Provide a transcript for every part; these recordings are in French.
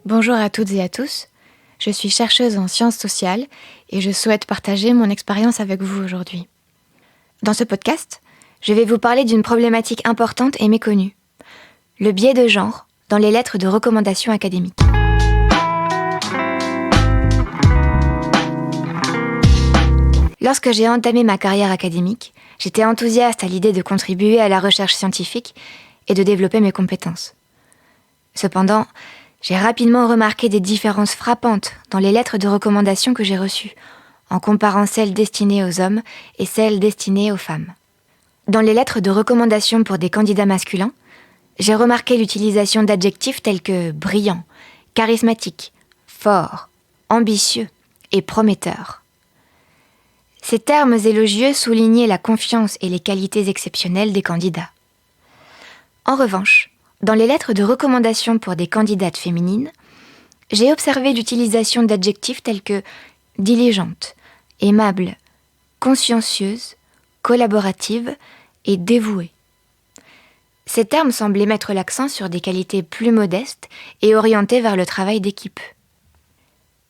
Bonjour à toutes et à tous, je suis chercheuse en sciences sociales et je souhaite partager mon expérience avec vous aujourd'hui. Dans ce podcast, je vais vous parler d'une problématique importante et méconnue, le biais de genre dans les lettres de recommandation académiques. Lorsque j'ai entamé ma carrière académique, j'étais enthousiaste à l'idée de contribuer à la recherche scientifique et de développer mes compétences. Cependant, j'ai rapidement remarqué des différences frappantes dans les lettres de recommandation que j'ai reçues, en comparant celles destinées aux hommes et celles destinées aux femmes. Dans les lettres de recommandation pour des candidats masculins, j'ai remarqué l'utilisation d'adjectifs tels que brillant, charismatique, fort, ambitieux et prometteur. Ces termes élogieux soulignaient la confiance et les qualités exceptionnelles des candidats. En revanche, dans les lettres de recommandation pour des candidates féminines, j'ai observé l'utilisation d'adjectifs tels que diligente, aimable, consciencieuse, collaborative et dévouée. Ces termes semblaient mettre l'accent sur des qualités plus modestes et orientées vers le travail d'équipe.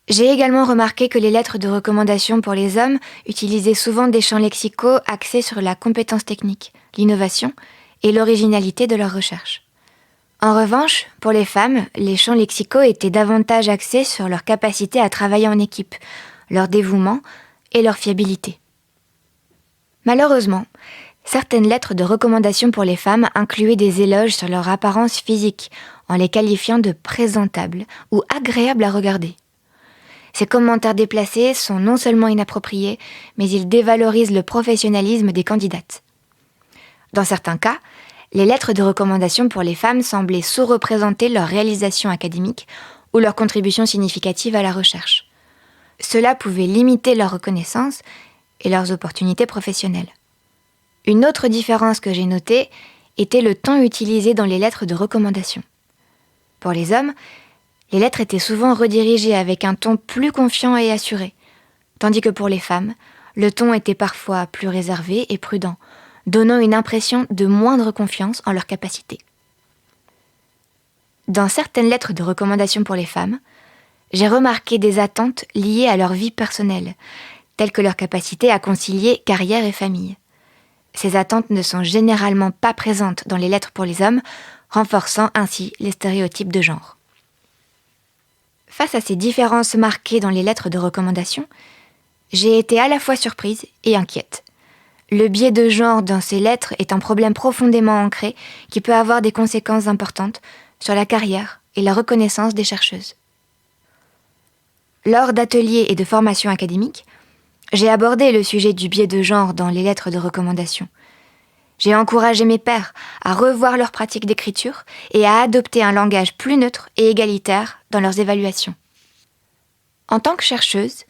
J'ai également remarqué que les lettres de recommandation pour les hommes utilisaient souvent des champs lexicaux axés sur la compétence technique, l'innovation et l'originalité de leurs recherches. En revanche, pour les femmes, les champs lexicaux étaient davantage axés sur leur capacité à travailler en équipe, leur dévouement et leur fiabilité. Malheureusement, certaines lettres de recommandation pour les femmes incluaient des éloges sur leur apparence physique, en les qualifiant de présentables ou agréables à regarder. Ces commentaires déplacés sont non seulement inappropriés, mais ils dévalorisent le professionnalisme des candidates. Dans certains cas, les lettres de recommandation pour les femmes semblaient sous-représenter leurs réalisations académiques ou leurs contributions significatives à la recherche. Cela pouvait limiter leur reconnaissance et leurs opportunités professionnelles. Une autre différence que j'ai notée était le ton utilisé dans les lettres de recommandation. Pour les hommes, les lettres étaient souvent redirigées avec un ton plus confiant et assuré, tandis que pour les femmes, le ton était parfois plus réservé et prudent, donnant une impression de moindre confiance en leurs capacités. Dans certaines lettres de recommandation pour les femmes, j'ai remarqué des attentes liées à leur vie personnelle, telles que leur capacité à concilier carrière et famille. Ces attentes ne sont généralement pas présentes dans les lettres pour les hommes, renforçant ainsi les stéréotypes de genre. Face à ces différences marquées dans les lettres de recommandation, j'ai été à la fois surprise et inquiète. Le biais de genre dans ces lettres est un problème profondément ancré qui peut avoir des conséquences importantes sur la carrière et la reconnaissance des chercheuses. Lors d'ateliers et de formations académiques, j'ai abordé le sujet du biais de genre dans les lettres de recommandation. J'ai encouragé mes pairs à revoir leurs pratiques d'écriture et à adopter un langage plus neutre et égalitaire dans leurs évaluations. En tant que chercheuse,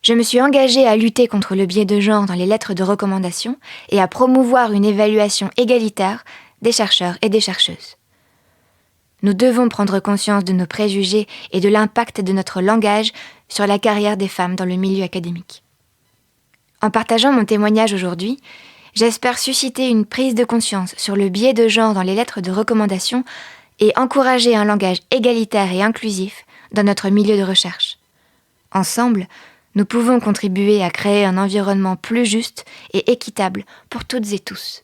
je me suis engagée à lutter contre le biais de genre dans les lettres de recommandation et à promouvoir une évaluation égalitaire des chercheurs et des chercheuses. Nous devons prendre conscience de nos préjugés et de l'impact de notre langage sur la carrière des femmes dans le milieu académique. En partageant mon témoignage aujourd'hui, j'espère susciter une prise de conscience sur le biais de genre dans les lettres de recommandation et encourager un langage égalitaire et inclusif dans notre milieu de recherche. Ensemble, nous pouvons contribuer à créer un environnement plus juste et équitable pour toutes et tous.